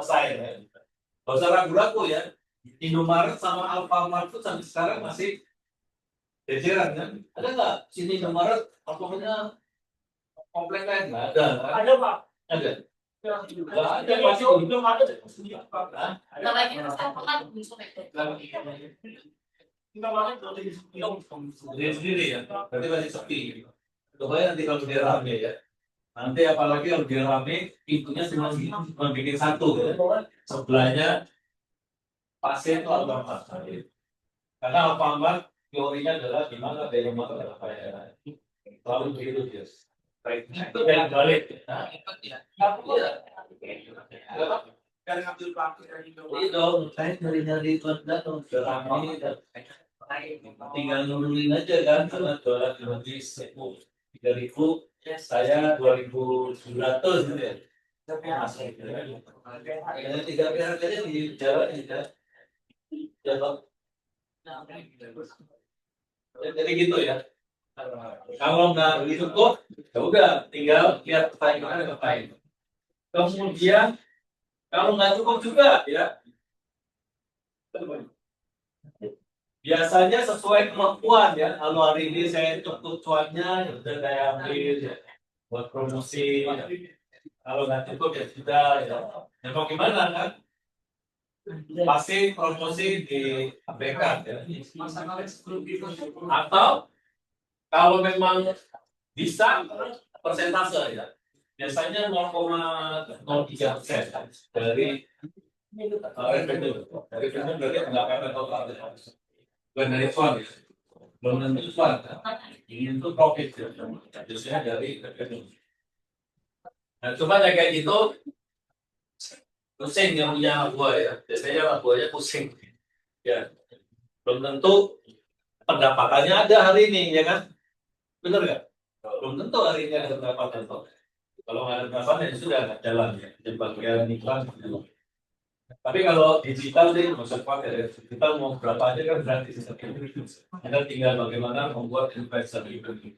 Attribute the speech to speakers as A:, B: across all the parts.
A: selesai. Ya. Gak usah ragu-ragu ya. Indomaret sama Alfamart itu sampai sekarang masih jajaran kan? Ada nggak sini Indomaret Alfamart komplek lain? Nggak ada. Ada Pak. Ada. Nggak ada masih belum ada. Sendiri ya. Berarti masih sepi. Supaya nanti kalau dia rame ya. Nanti apalagi kalau dia rame, pintunya cuma bikin satu. Ya. Sebelahnya pasien itu Alfamart. Karena Alfamart teorinya adalah di mana daya motor apa ya. Lalu begitu dia. Itu yang balik. Nah, kan ngambil parkir ini dong. Saya nyari-nyari kontak dong. Rame. Tinggal nurunin aja kan. Karena jualan di 3.000, saya 2.900 gitu ya. Tiga pihak aja di jalan ya. Jadi gitu ya. Kalau nggak cukup, ya udah tinggal lihat pertanyaan ngapain. Kemudian kalau nggak cukup juga ya, biasanya sesuai kemampuan ya. Kalau hari ini saya cukup cuannya, ya udah saya ambil ya, buat promosi. Ya. Kalau nggak cukup ya sudah ya. Ya mau gimana kan? Pasti promosi di APK ya. Atau kalau memang bisa persentase ya. Biasanya 0,03% dari revenue. Dari revenue berarti pendapatan total. Bukan dari cuan ya. Belum tentu cuan. Ini itu profit ya. Biasanya dari revenue. Nah, cuma kayak gitu pusing yang punya anak buah ya. Biasanya anak buahnya pusing. Ya. Belum tentu pendapatannya ada hari ini ya kan? Benar nggak? Belum tentu hari ini ada pendapatan toh. Kalau nggak ada pendapatan ya sudah nggak jalan ya. Jadi bagian iklan gitu. Tapi kalau digital sih maksud pakai ya. Kita mau berapa aja kan gratis. Kita tinggal bagaimana membuat investor itu.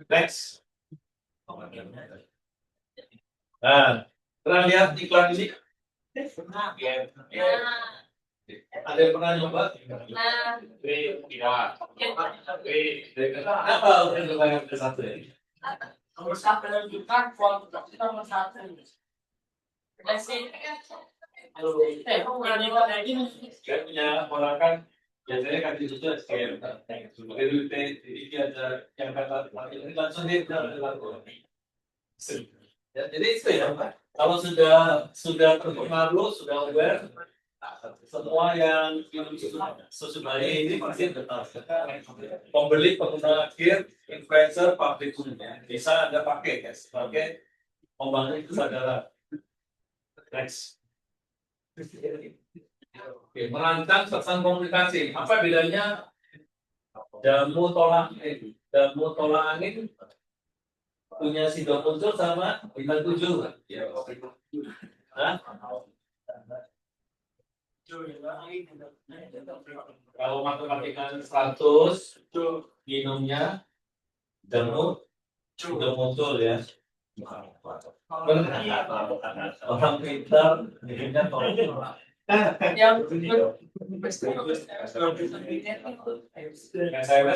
A: Next. Nah, pernah lihat iklan ini? Ada yang pernah nyoba? Tidak. Apa untuk yang ke satu ya? Nomor satu menunjukkan kualitas nomor satu. Saya punya ponakan biasanya kan itu tuh scale. Begitu ini ada yang kata langsung dia ya, jadi itu ya Pak. Kalau sudah terpengaruh, sudah aware, semua yang sesudah ini pasti tetap. Pembeli, pengguna akhir, influencer, public bisa Anda pakai ya sebagai membangun kesadaran. Next. Oke, merancang pesan komunikasi. Apa bedanya jamu tolak angin punya si muncul sama bintang 7? Hah? Kalau matematika 100 minumnya jamu sudah muncul ya. Orang pintar minumnya tolak. Yang saya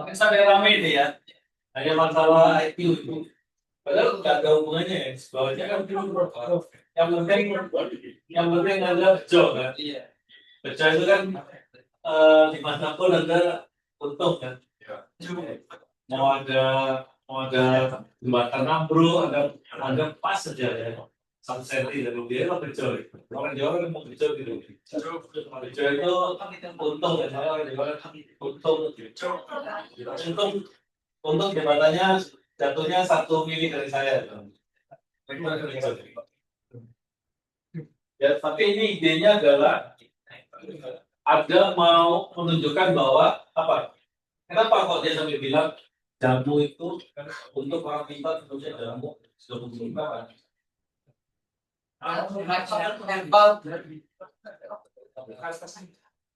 A: kan sampai ramai nih ya. Hanya masalah IQ itu. Padahal nggak ada hubungannya ya. Sebabnya kan yang penting adalah bejo kan. Bejo itu kan dimanapun Anda untung kan. Mau ada jembatan ambruk, ada pas saja ya. 1 senti dari dia lo bejo. Orang Jawa kan mau bejo gitu. Bejo itu untung ya. Orang Jawa kan untung jabatannya jatuhnya 1 mili dari saya. Ya, tapi ini idenya adalah ada mau menunjukkan bahwa apa? Kenapa kok dia sampai bilang jamu itu untuk orang pintar tentunya jamu sudah menunjukkan.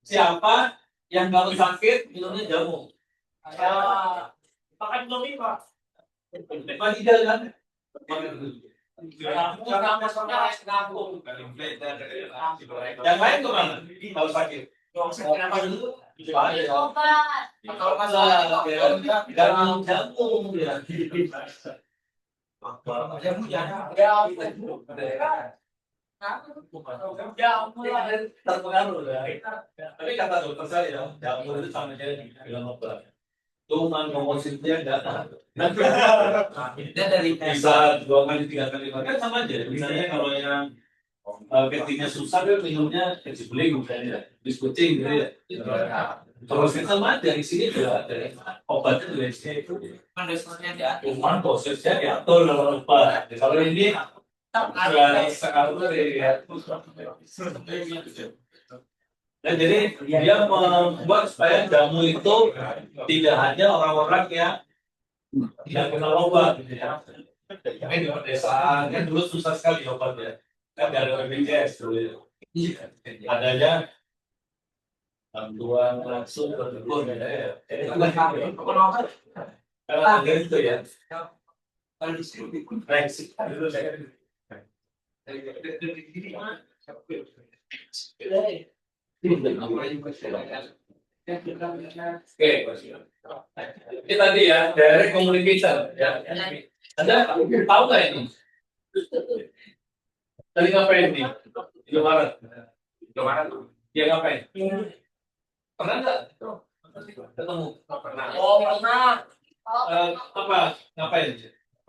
A: Siapa yang kalau sakit minumnya jamu? Makan Indomie Pak. Bagi jalan. Yang lain kemana? Kalau sakit. Kenapa dulu? Kalau masalah jantung ya. Terpengaruh ya. Tapi kata dokter saya, jamur itu sama aja bilang obat. Cuma nomositnya enggak. Dia dari bisa 2 kali 3 kali kan sama aja. Misalnya kalau yang ketiknya susah dia minumnya kecil beling misalnya bis kucing gitu ya. Kalau kita sama aja di sini juga ada obatnya juga di sini. Kan dosisnya diatur. Cuman dosisnya diatur kalau lupa. Kalau ini sekarang ya. Dan jadi dia membuat supaya jamu itu tidak hanya orang-orang yang tidak kenal obat gitu ya. Tapi di pedesaan kan dulu susah sekali obatnya. Kan dari BPJS dulu ya. Adanya bantuan langsung ke dukun ya. Jadi karena ada itu ya. Reaksi dulu saya. Oke, ini tadi ya direct communication ya. Anda tahu nggak ini? Tadi ngapain nih? Indomaret. Dia ngapain? Pernah nggak? Ketemu? Pernah. Oh pernah. Apa? Ngapain?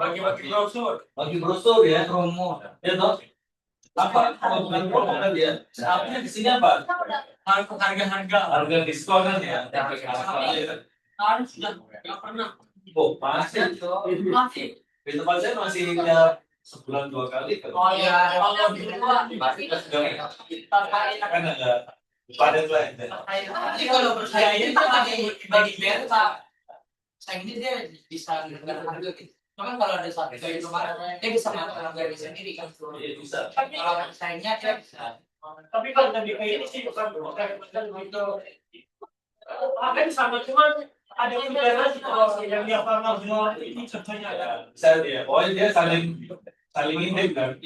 A: Bagi-bagi brosur. Bagi brosur ya. Promo. Ya toh? Apa? Bukan promo kan dia. Apa di sini apa? Harga diskonan ya. Harus sudah nggak pernah. Oh masih. Di tempat saya masih ya sebulan 2 kali. Oh iya. Kalau di luar pasti kan ada padat lah. Jadi kalau saya ini bagi beta, saya ini dia bisa dengan harga gitu. Cuman kalau ada satu dari kemarin dia bisa ngatur harga sendiri kan. Iya bisa. Kalau sayangnya dia bisa. Tapi kalau di ini sih bukan itu. Apa sama cuman ada toleransi kalau yang dia paham semua ini contohnya ada. Bisa dia. Oh dia saling ini kan.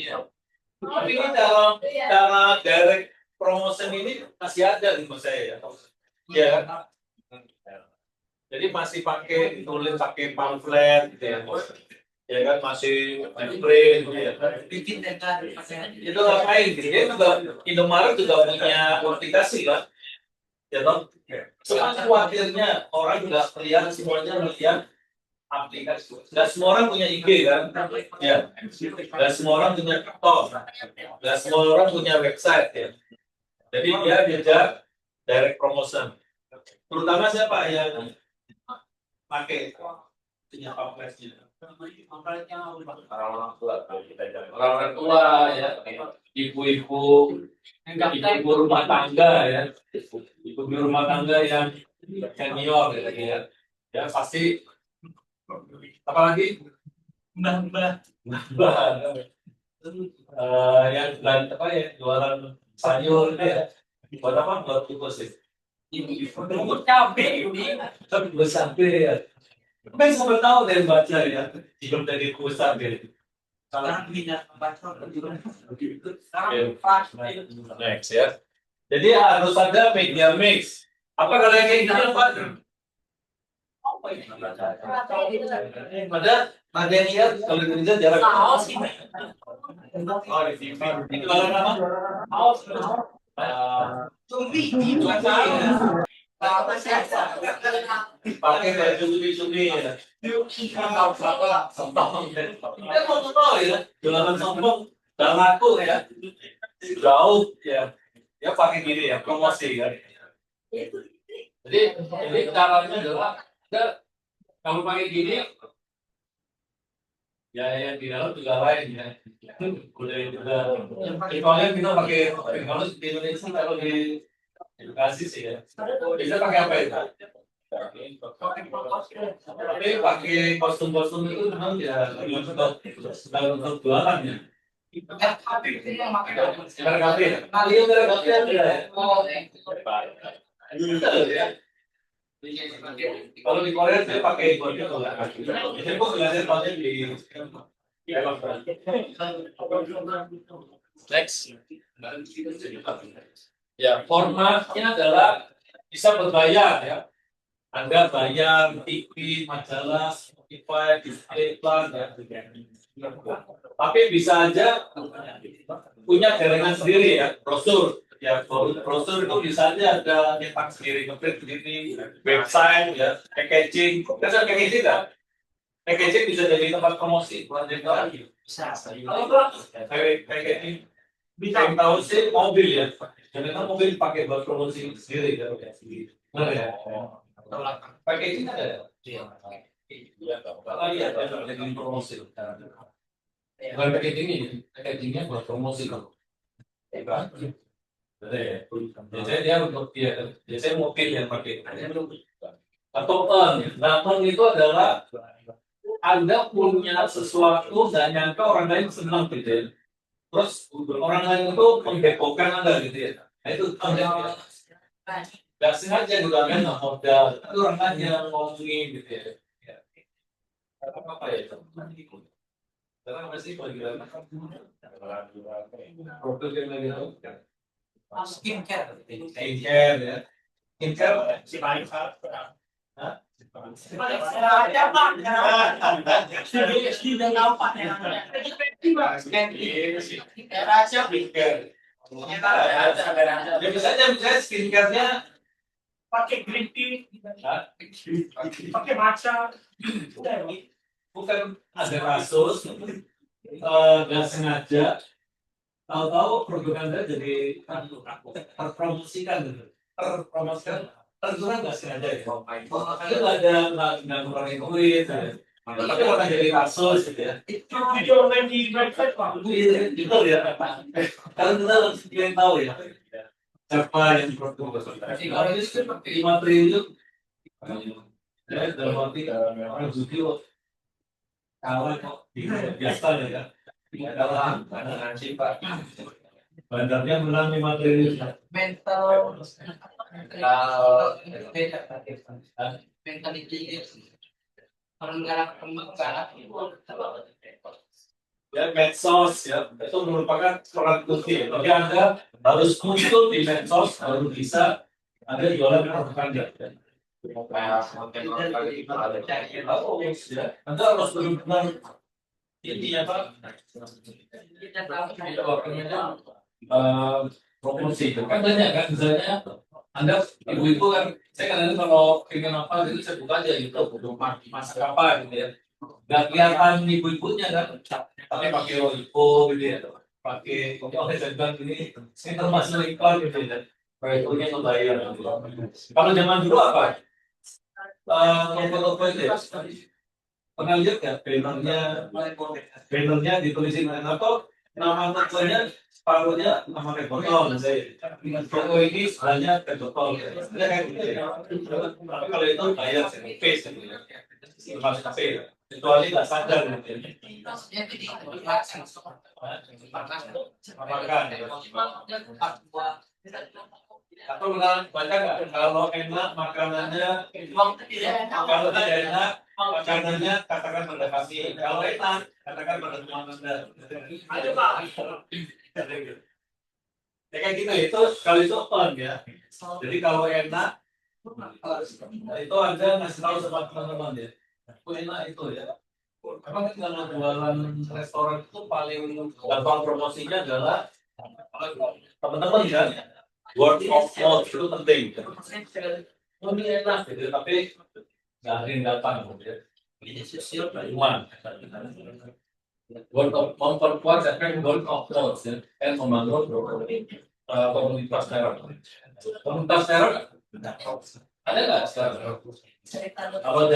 A: Tapi ini cara direct promotion ini masih ada di saya ya. Ya kan? Jadi masih tulis pakai pamflet gitu ya. Ya kan masih print gitu ya. Itu ngapain gitu ya? Indomaret juga punya aplikasi kan. Ya toh? Soalnya khawatirnya orang nggak lihat semuanya lihat aplikasi. Nggak semua orang punya IG kan? Ya. Nggak semua orang punya TikTok. Nggak semua orang punya website ya. Jadi dia belajar direct promotion. Terutama siapa yang pakai punya pamfletnya. Orang tua ya, ibu-ibu rumah tangga ya, ibu rumah tangga yang senior ya, ya pasti apalagi mbah yang apa ya jualan sayur ya, buat apa buat bungkus sih. Ibu cabai ini, tapi cabai ya. Kan semua tahu dari baca ya, belum dari pusat ya. Kalau tidak membaca, next ya. Jadi harus ada media mix. Apa kalau yang kayak gini apa? Ada yang lihat kalau Indonesia jarang. Oh di TV. Itu apa? Pakai baju cumi-cumi ya. Dia mau tahu ya, jualan sombong dan laku ya, jauh ya. Dia pakai gini ya, promosi kan. Jadi caranya adalah kalau pakai gini, ya yang di dalam juga lain ya. Udah. Kalau kita pakai kalau di Indonesia kalau di edukasi sih ya. Bisa pakai apa itu? Tapi pakai kostum-kostum itu memang ya untuk jualan ya. Kalau di Korea saya pakai kode itu lah. Jadi kok belajar pakai di next. Ya, formatnya adalah bisa berbayar ya. Anda bayar TV, majalah, Spotify, display plan, ya. Tapi bisa aja punya jaringan sendiri ya, brosur. Ya, brosur itu bisa aja ada nyetak sendiri, ngeprint sendiri, website, ya, packaging. Kan packaging kan? Packaging bisa jadi tempat promosi, buat lagi. Bisa. Kayak packaging. Bisa tahu sih mobil ya. Jangan mobil pakai buat promosi sendiri kan? Benar ya? Packaging ada. Iya. Kalau iya ada jadi promosi. Bukan packaging ini, packagingnya buat promosi kalau. Biasanya dia untuk dia, biasanya mobil yang pakai. Atau ton itu adalah Anda punya sesuatu dan nyangka orang lain senang gitu ya. Terus orang lain itu mengdepokan Anda gitu ya. Nah, itu Anda nggak sengaja juga kan modal. Itu orang lain yang ngomongin gitu ya. Apa ya itu? Karena masih panggilan produk yang lagi itu skincare ya. Skincare si paling misalnya skincare-nya pakai green tea, pakai matcha, bukan ada kasus nggak sengaja tahu-tahu produk Anda jadi terpromosikan terpromosikan nggak sengaja ya. Itu ada nggak ngurangin duit ya. Tapi kalau jadi kasus gitu ya. Video online di website Pak. Itu ya. Kalau kita yang tahu ya. Siapa yang produk kalau ini 5 triliun ya dalam arti orang Zukio kalah kok biasa ya. Kalah dengan Cipa. Bandarnya menang 5 triliun. Mental ya medsos ya itu merupakan peran kunci. Jadi Anda harus muncul di medsos baru bisa ada jualan produk Anda. Anda harus benar-benar ini apa? Promosi kan banyak kan misalnya Anda ibu-ibu kan saya kadang kalau pengen apa itu saya buka aja gitu masak apa gitu ya nggak kelihatan ibu-ibunya kan tapi pakai Wipo gitu ya pakai oleh saya bilang ini termasuk iklan gitu ya Wipo-nya membayar kalau zaman dulu apa toko-toko itu ya pernah lihat ya bannernya ditulisin apa nama tokonya separuhnya nama botol toko ini hanya botol kalau itu bayar face termasuk kafe kecuali nggak sadar atau baca nggak kalau enak makanannya kalau tidak enak makanannya katakan pada kami kalau enak katakan pada teman Anda ayo Pak ya kayak gitu itu kalau itu on ya jadi kalau enak itu Anda ngasih tahu sama teman-teman ya itu enak itu ya memang kalau jualan restoran itu paling gampang promosinya adalah teman-teman ya word of mouth itu penting ini enak gitu tapi nggak ada yang datang gitu ya cuma word of memperkuat efek word of mouth ya dan membangun komunitas teror ada nggak sekarang kalau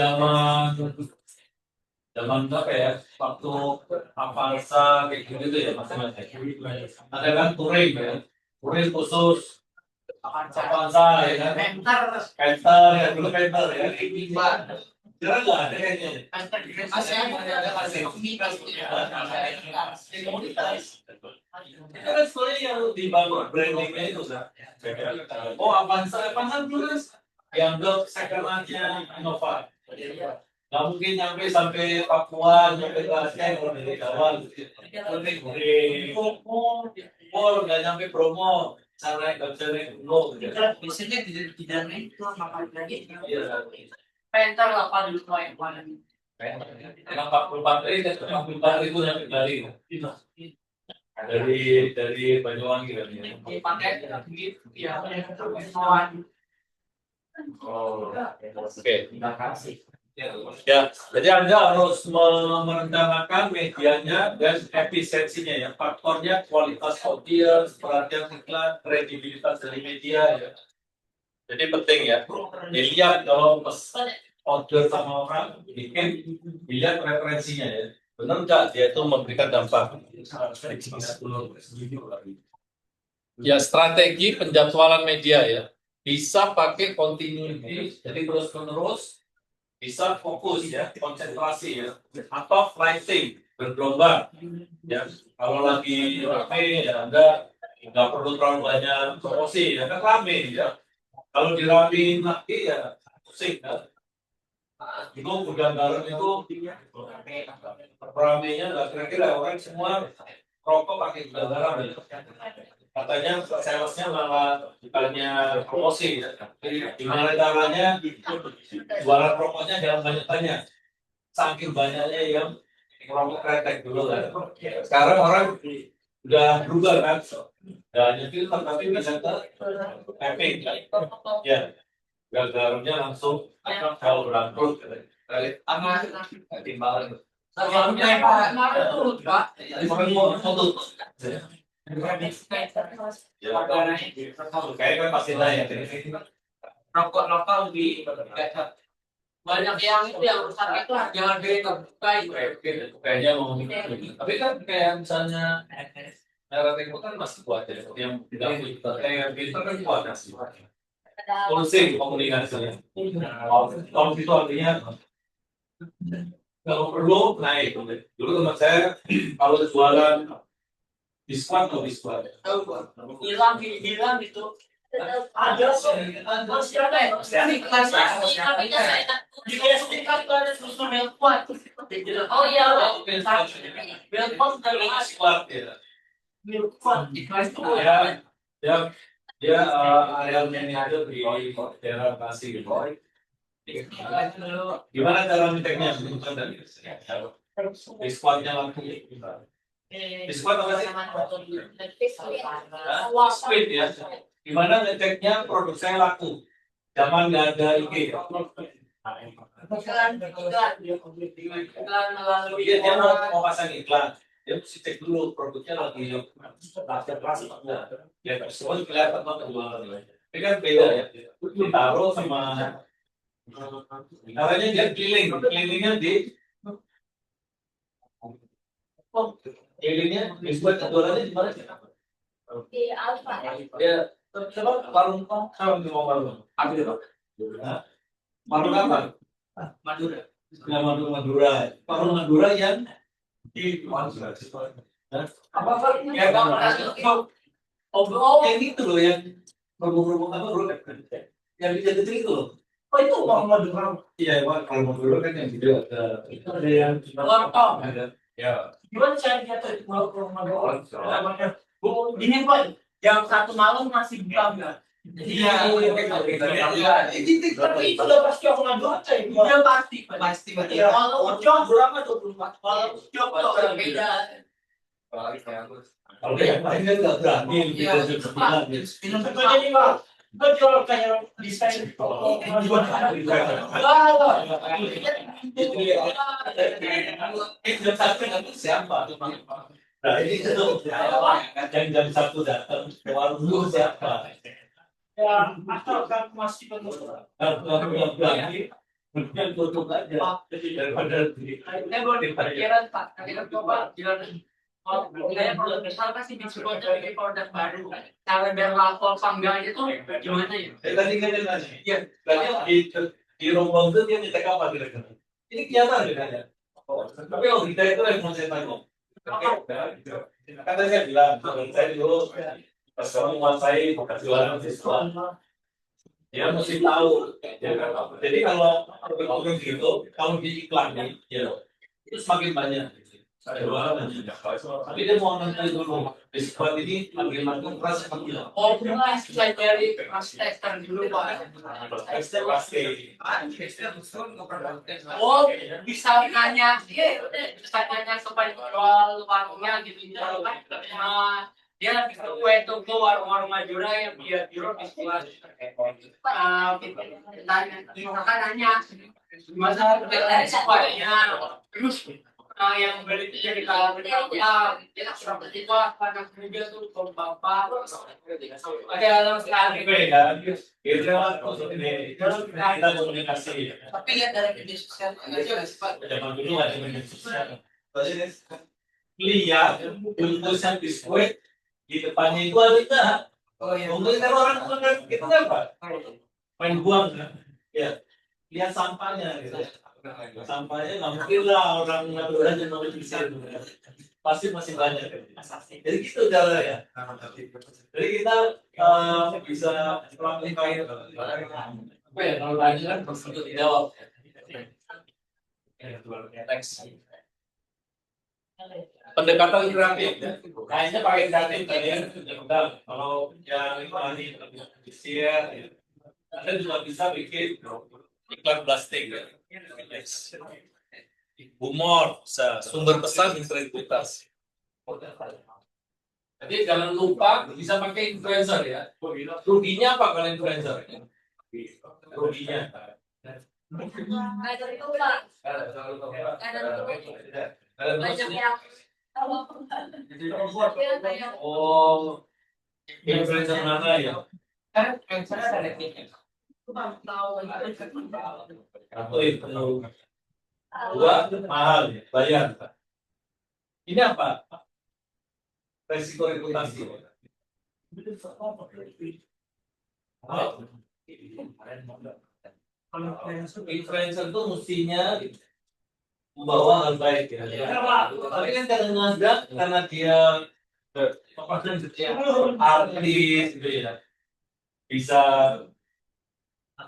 A: zaman apa ya waktu Avanza kayak gitu ya masing-masing ada kan touring ya touring khusus Avanza ya kan Penter ya dulu Penter ya jarang nggak ada kayaknya itu kan sebenarnya yang dibangun brandingnya itu oh Avanza dulu dianggap sekelannya Innova. Nggak mungkin sampai Papua, sampai ke Aceh kalau dari awal. Dari Pol nggak nyampe promo, sana nggak bisa naik dulu.
B: Biasanya tidak naik itu ngapain lagi?
A: Iya.
B: Pentar 8 dulu yang mana?
A: Yang 44.000 sampai Bali. Dari Banyuwangi kan ya.
B: Dipakai gitu ya.
A: Oh, oke. Terima kasih. Ya, jadi Anda harus merencanakan medianya dan efisiensinya ya. Faktornya kualitas audiens, perhatian iklan, kredibilitas dari media ya. Jadi penting ya. Dilihat kalau order sama orang, bikin dilihat preferensinya ya. Benar nggak dia itu memberikan dampak? Ya, strategi penjadwalan media ya. Bisa pakai continuity, jadi terus-menerus. Bisa fokus ya, konsentrasi ya, atau flighting bergelombang ya. Kalau lagi rame ya Anda nggak perlu terlalu banyak promosi ya, kan rame ya. Kalau diramein lagi ya pusing ya. Itu gudang garam itu ramenya nggak kira-kira orang semua rokok pakai gudang garam ya. Katanya salesnya malah bukannya promosi ya. Jadi gimana caranya jualan rokoknya jangan banyak-banyak. Saking banyaknya yang rokok kretek dulu kan. Sekarang orang udah berubah kan. Dan filter tapi bisa ke tapping kan. Ya, garamnya langsung kalau bangkrut.
B: Aman.
A: Timbangan. Kayaknya pasti naik.
B: Rokok lokal di banyak yang itu yang rusak itu jangan terbuka
A: Kayaknya mau tapi kan kayak misalnya merek itu kan masih kuat ya. Yang tidak filter, yang filter kan kuat masih. Pulsing komunikasinya. Kalau itu artinya kalau perlu naik. Dulu teman saya kalau jualan diskon atau diskon.
B: hilang itu ada siapa ya? Oh iya,
A: Dia area manager di daerah Bekasi gitu. Gimana cara ngeteknya? Diskonnya langsung. Diskon apa sih? Squid ya. Gimana ngeceknya produk saya laku? Zaman nggak ada IG. Dia mau pasang iklan. Dia mesti cek dulu produknya lagi kelas enggak. Ya semua kelihatan banget jualan. Tapi kan beda ya. Ditaruh sama caranya dia kelilingnya kelilingnya disbuat jualannya di mana sih?
C: Di Alfa.
A: Ya, coba warung kalau mau warung. Apa itu? Warung apa?
B: Madura.
A: Ya, Madura. Warung Madura yang di apa? Ya, yang itu loh yang berhubung apa bro? Yang bisa itu loh.
B: Oh itu warung Madura.
A: Iya, warung Madura kan yang video ada yang
B: Warung.
A: ya.
B: Gimana cara dia tuh warung Madura? Ini Pak, jam 1 malam masih buka nggak?
A: Iya,
B: Tapi itu udah pasti aku Madura coy. Iya pasti. Kalau Ucok berapa 24? Kalau Ucok tuh beda.
A: Kalau yang lain kan nggak berani gitu.
B: Minum jadi Pak. Betul kayak desain.
A: Siapa? Nah ini itu yang jam 1 datang ke warung dulu siapa?
B: Ya, asal kan masih betul.
A: Kalau berani, kemudian tutup aja daripada
B: Baru dipikiran Pak. Kita coba jalan. Oh, saya produk besar pasti dicoba dari produk baru. Cara biar lapor panggangnya itu gimana ya?
A: Tadi kan dia nanya, iya, tadi di rombong itu dia nyetek apa kira-kira? Ini kelihatan kan ya? Tapi kalau kita itu yang mau saya tanya, kata saya bilang, saya dulu pas kamu menguasai jualan siswa, Dia mesti tahu. Ya kan? Jadi kalau orang gitu, kalau diiklanin, ya itu semakin banyak. Tapi dia mau nonton dulu. Diskon ini makin keras makin.
B: Oh, saya dari pas tester dulu Pak.
A: Tester pasti.
B: Oh, bisa nanya, bisa nanya supaya jual warungnya gitu. Nah, dia bisa kue toko warung-warung Madura yang dia jual di sekolah. Nanya, masa supaya terus yang beli itu jadi kalau ya dia sudah berubah karena juga tuh kalau bapak ada yang sekali
A: Beda. Itu kita komunikasi.
B: tapi lihat dari media sosial aja Pak.
A: Zaman dulu ada media sosial. Lihat tulisan biskuit di depannya itu ada.
B: Oh iya.
A: Mungkin kalau orang makan itu apa? Main buang kan? Ya. Lihat sampahnya gitu. Sampahnya nggak mungkin lah orang Madura aja mau bisa. Pasti masih banyak. Jadi gitu cara ya. Jadi kita bisa melakukan
B: Apa ya kalau tanya kan harus dijawab.
A: next. Pendekatan kreatif ya. Kayaknya pakai kreatif tadi ya. Kalau yang ini share ya. Anda juga bisa bikin iklan plastik ya. Humor, sumber pesan integritas. Jadi jangan lupa bisa pakai influencer ya. Ruginya apa kalau influencer? Ruginya.
C: Ada itu Pak. Banyak yang
A: Oh, influencer mana ya?
B: Kan saya ada tiket.
A: Atau itu dua mahal ya, bayar. Ini apa? Resiko reputasi. Influencer itu mestinya membawa hal baik ya. Tapi kan karena dia artis gitu ya, bisa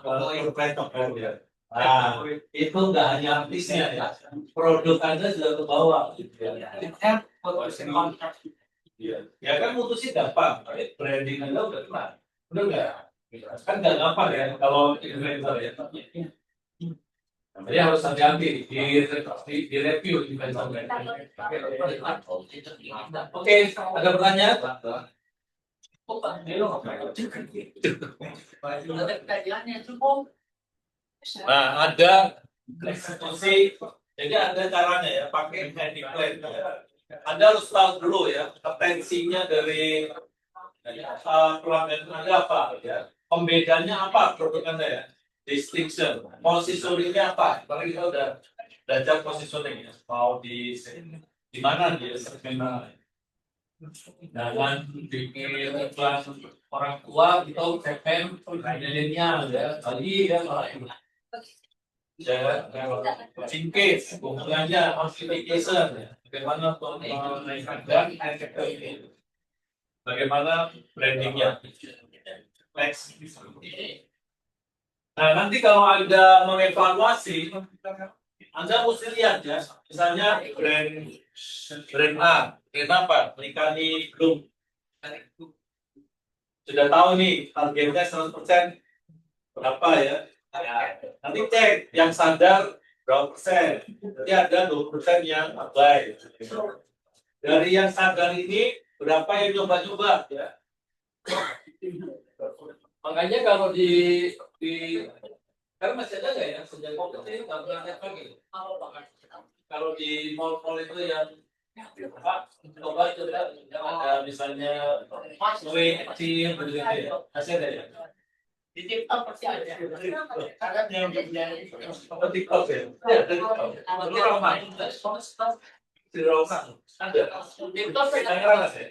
A: berpletok kan ya. Nah, itu nggak hanya artisnya ya, produk Anda juga ke bawah. Gitu ya. Ya kan mutusin gampang, tapi branding Anda udah kelar. Udah nggak? Kan nggak gampang ya kalau influencer ya. Jadi harus hati-hati di review influencer. Oke, ada pertanyaan? Nah, ada eksekusi. Jadi ada caranya ya, pakai handling plan. Anda harus tahu dulu ya, atensinya dari pelanggan Anda apa ya. Pembedanya apa produk Anda ya? Distinction, positioningnya apa? Karena kita udah belajar positioning ya. Mau di mana dia segmen mana? Jangan bikin iklan orang tua kita segmen milenial ya. Tadi ya Cincase, hubungannya amplification ya. Bagaimana menaikkan dan bagaimana brandingnya. Next. Nah, nanti kalau Anda mengevaluasi, Anda mesti lihat ya, misalnya brand A, brand apa? Nikani Bloom. Sudah tahu nih, harganya 100% berapa ya? Nanti cek yang sadar berapa persen. Nanti ada 20% yang abai. Dari yang sadar ini, berapa yang coba-coba ya? Makanya kalau di karena masih ada nggak ya sejak COVID ini nggak pernah lihat lagi. Kalau di mall-mall itu yang coba itu yang ada misalnya kue kecil begitu ya, masih ada ya.
B: Di TikTok pasti ada. Karena yang
A: TikTok ya. Ya, TikTok. Dulu ramai. Di Roma ada. TikTok Tangerang ada.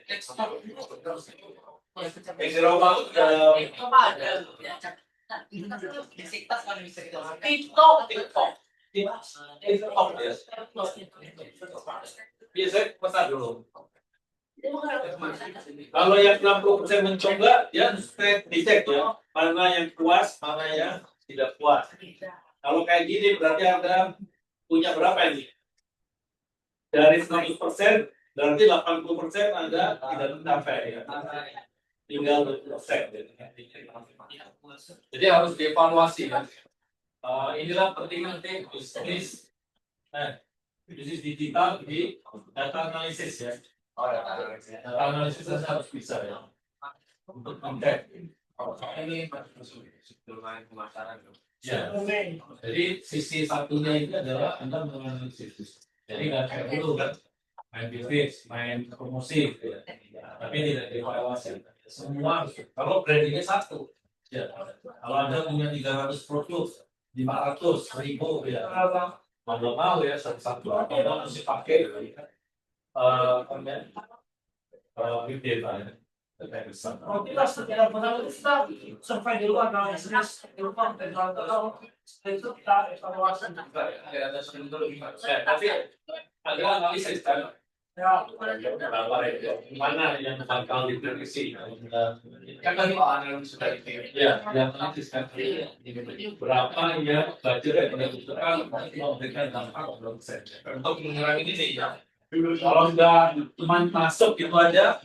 A: Di Roma
B: ada. TikTok kan bisa kita. TikTok
A: ya. Biasanya pesan dulu. Kalau yang 60% mencoba, dia dicek ya, mana yang puas, mana yang tidak puas. Kalau kayak gini berarti Anda punya berapa ini? Dari 100%, berarti 80% Anda tidak mencapai ya. Tinggal 20%. Jadi harus dievaluasi ya. Inilah penting nanti bisnis digital di data analisis ya. Data analisis harus bisa ya. Untuk mengcek. Ini pemasaran. Ya. Jadi sisi satunya ini adalah Anda menganalisis. Jadi nggak kayak dulu kan main bisnis, main promosi, gitu ya. Tapi tidak dievaluasi. Semua kalau brandingnya satu. Ya. Kalau Anda punya 300 produk, 500, 1000 ya. Mau mau ya satu-satu. Anda mesti pakai big data ya.
B: Kalau kita secara benar kita survei dulu analisis berupa data itu kita evaluasi juga ya.
A: Ada dulu tapi ada analisis kan.
B: Ya,
A: Mana yang bakal diprediksi?
B: kan tadi Pak analisis sudah itu.
A: Ya, yang analisis kan berapa ya budget yang dibutuhkan untuk memberikan dampak 20%. Untuk mengurangi ini ya. Kalau sudah cuma masuk itu aja,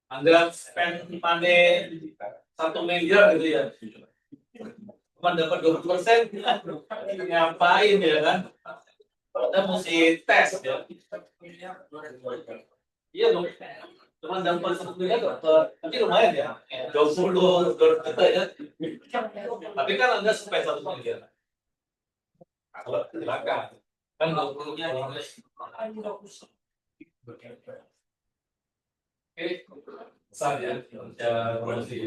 A: Anda spend money 1 miliar gitu ya. Cuma dapat 20%, ngapain ya kan? Anda mesti tes ya. Iya dong. Cuma dapat 1 miliar, tapi lumayan ya. 20 juta ya. Tapi kan Anda spend 1 miliar. Kalau silakan. Kan 20-nya besar ya, promosi.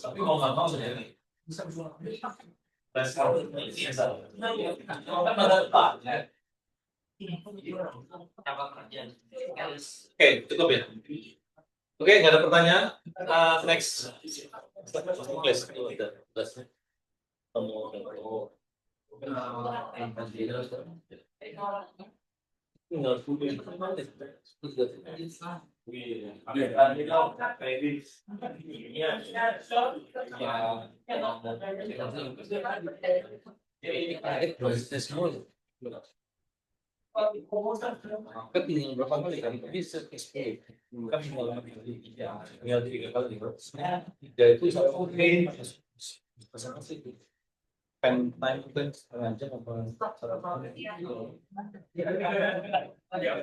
A: Tapi mau nggak mau ya nih. Tes kalau ini biasa. Kan ada Pak. Oke, cukup ya. Oke, nggak ada pertanyaan. Next. Ketinggian berapa kali kan bisa escape kan tinggal 3 kali ya itu pen time itu setengah jam apa tergantung gitu ya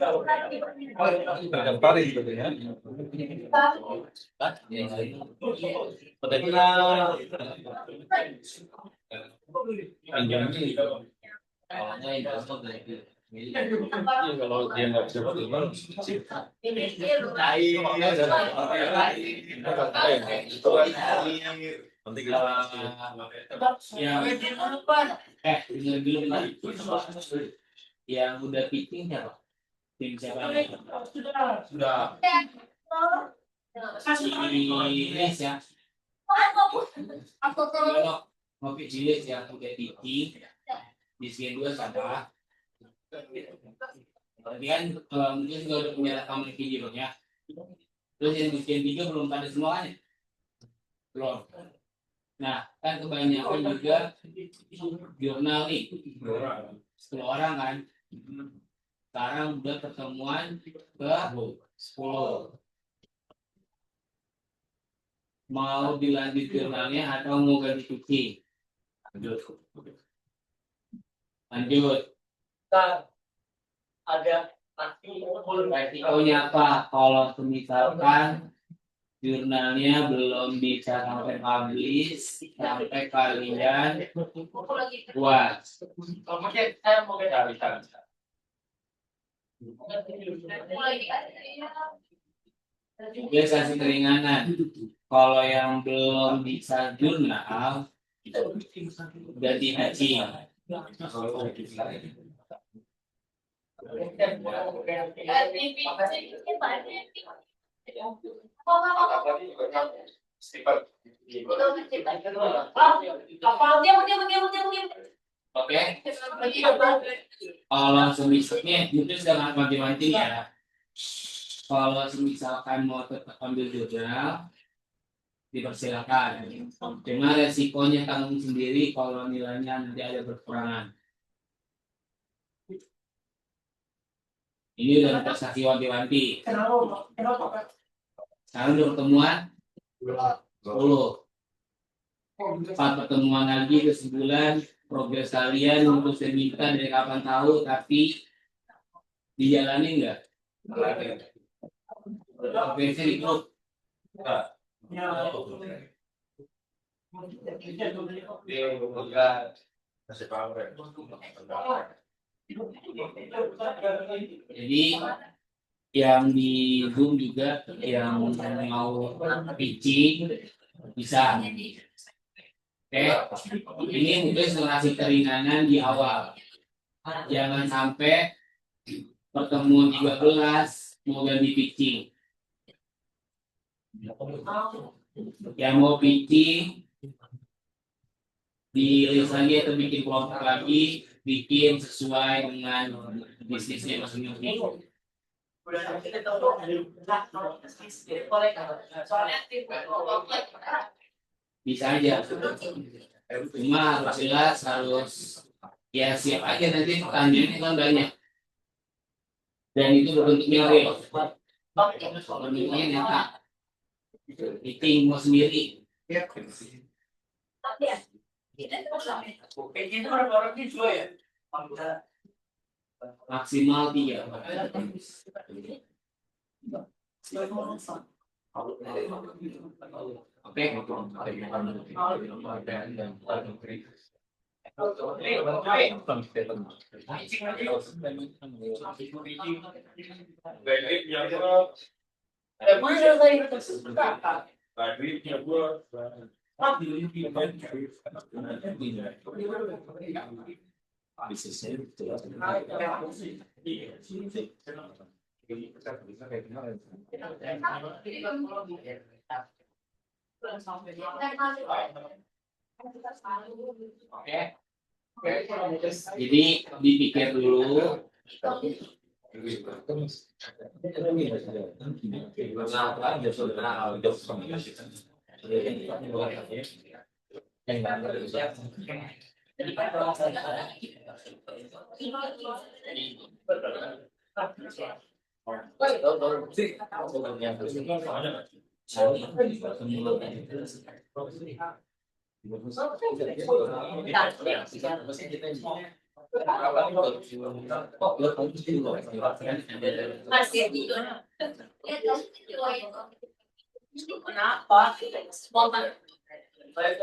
A: kalau dia nggak bisa berkembang nanti kita
D: yang udah pitchingnya Pak. Tim siapa
B: Sudah.
D: Cilis ya. Kalau ngopi Cilis ya udah pitching di sini 2 sama. Tapi kan mungkin juga udah punya rekaman videonya. Terus yang di sini 3 belum pada semua kan? Belum. Nah, kan kebanyakan juga jurnal nih 10 orang kan. Sekarang udah pertemuan ke 10. Mau dilanjut jurnalnya atau mau ganti cuci? Lanjut.
B: Ada
D: Resikonya apa? Kalau misalkan jurnalnya belum bisa sampai publish, sampai kalian puas.
B: kalau pakai saya mau cari.
D: Biasa keringanan. Kalau yang belum bisa jurnal, ganti haji. Oke. Kalau semisalnya itu jangan mati-mati ya. Kalau misalkan mau tetap ambil jurnal, dipersilakan. Cuma resikonya tanggung sendiri kalau nilainya nanti ada berkurangan. Ini udah prestasi wanti-wanti. Sekarang udah pertemuan 10. 4 pertemuan lagi ke sebulan. Progres kalian untuk saya minta dari kapan tahu, tapi dijalani nggak? Progresnya di grup. Jadi yang di Zoom juga yang mau pitching bisa. Oke, ini mungkin ngasih keringanan di awal. Jangan sampai pertemuan 13 mau ganti pitching. Yang mau pitching di list lagi atau bikin kelompok lagi, bikin sesuai dengan bisnisnya masing-masing. Bisa aja. Cuma harus jelas, harus ya siap aja nanti pertanyaannya kan banyak. Dan itu bentuknya real. Bentuknya nyata. Meeting mau sendiri. Maksimal 3. Oke. Oke. Jadi dipikir dulu.
C: Kenapa? Spontan. Saya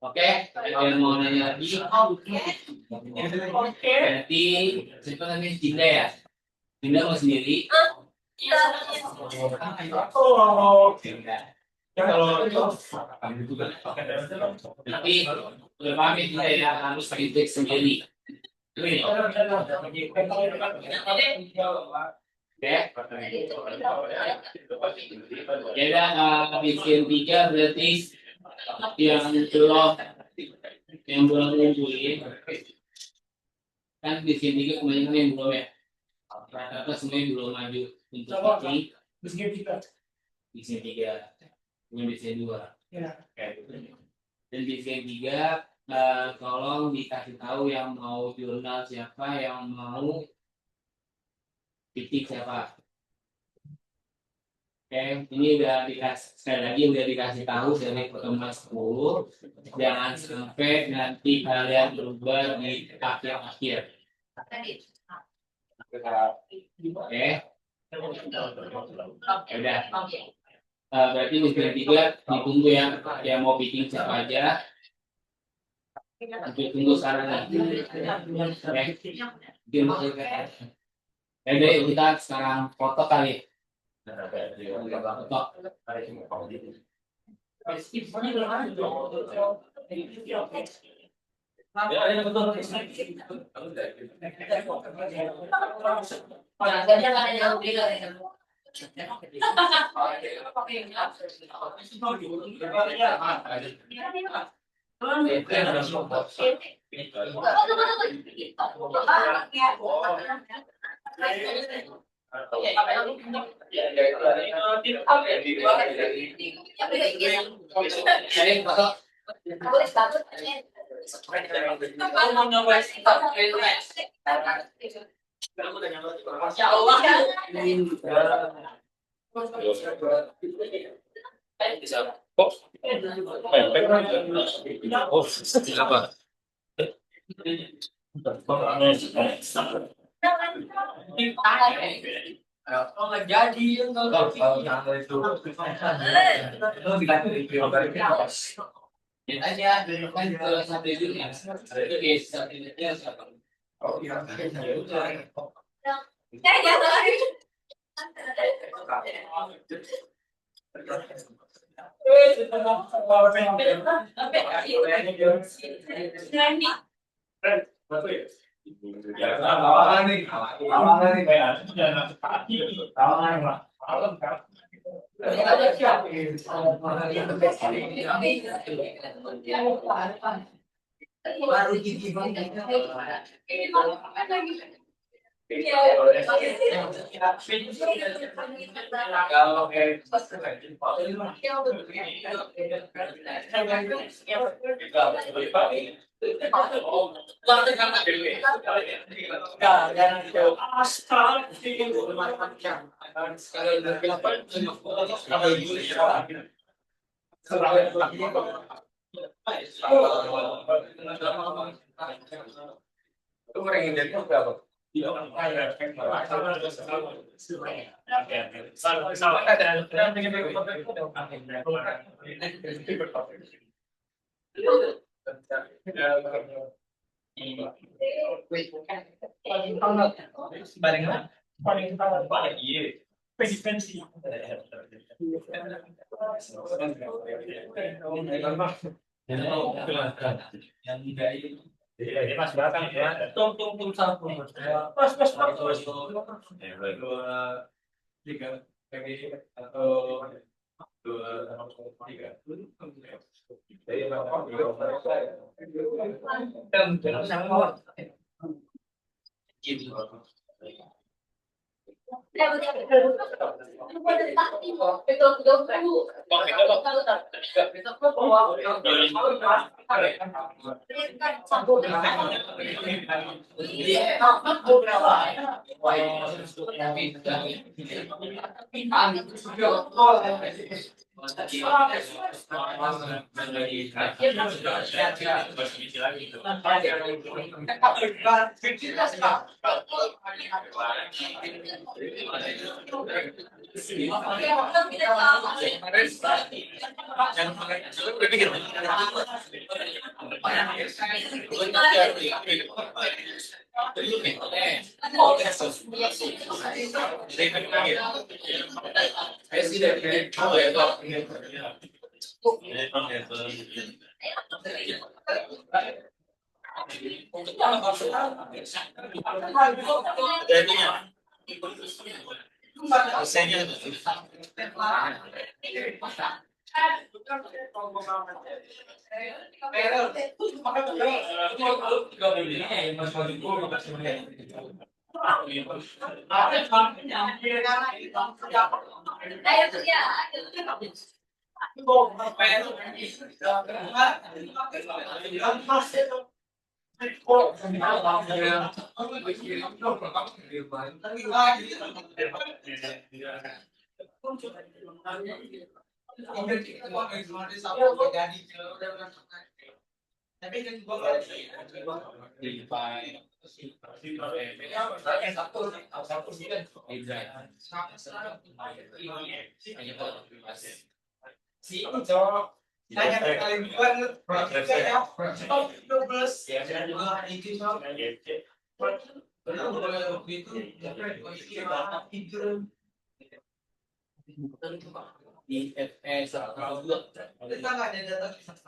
D: Oke, ada yang mau nanya lagi? Berarti siapa namanya Dinda ya? Dinda mau sendiri? Tapi udah paham ya Dinda ya harus kritik sendiri. Oke. Ya udah bikin 3 berarti yang belum ngumpulin kan bikin 3 kebanyakan yang belum ya. Rata-rata semuanya belum maju untuk bikin 3 belum bikin 2. Dan bikin 3 tolong dikasih tahu yang mau jurnal siapa, yang mau titik siapa. Oke, ini udah dikasih sekali lagi udah dikasih tahu dari pertemuan 10. Jangan sampai nanti kalian berubah di akhir-akhir. Oke, udah. Berarti mungkin 3 ditunggu yang mau bikin siapa aja. Tunggu sekarang nih. Oke. Jadi kita sekarang foto kali. Foto. Cari foto.
B: Masya Allah.
A: Oh, apa?
B: Oh nggak jadi
D: Lihat aja kan ke sampai dulu ya. Itu di subjeknya siapa?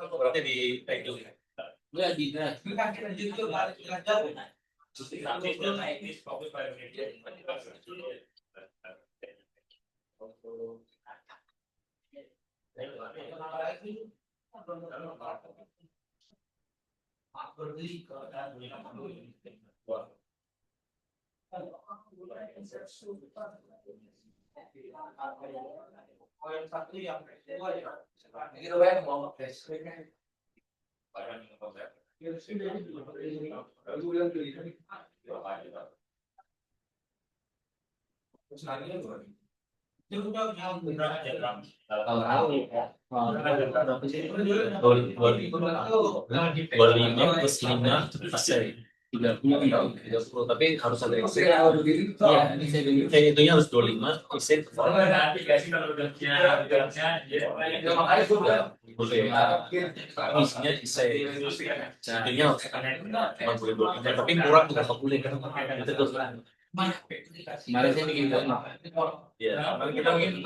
A: Berarti di itu.
D: Enggak di drive.
A: Dua lima plus lima selesai. 30, tapi harus ada exit.
D: Iya, ini saya dulu.
A: Itunya harus 25 exit. Boleh. Isinya exit. Itunya harus cuma boleh 25, tapi kurang juga nggak boleh kan? Itu tuh.
D: Kemarin saya bikin dua.
A: Iya. Kita mungkin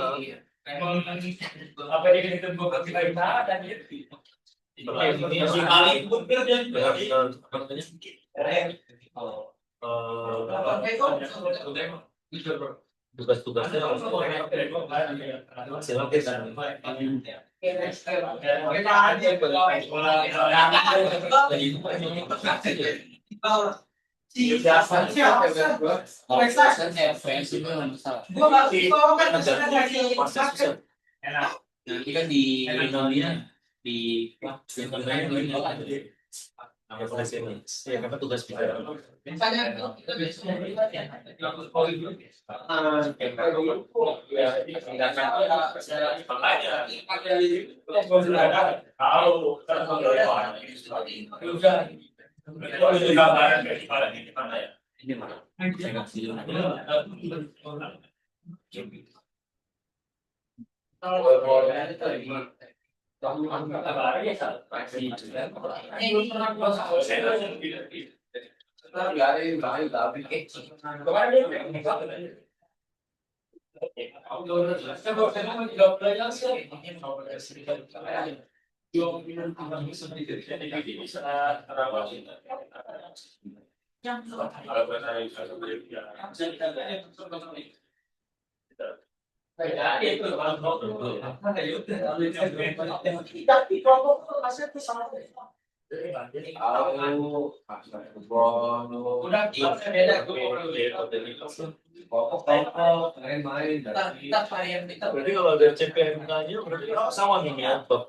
B: Apa dia kita buka kita dan
A: tugas-tugasnya silakan.
D: Nanti kan di finalnya di
A: Ya, karena tugas kita.
D: ini mah. Saya kasih
A: Berarti kalau ada CPMK-nya berarti sama nih ya.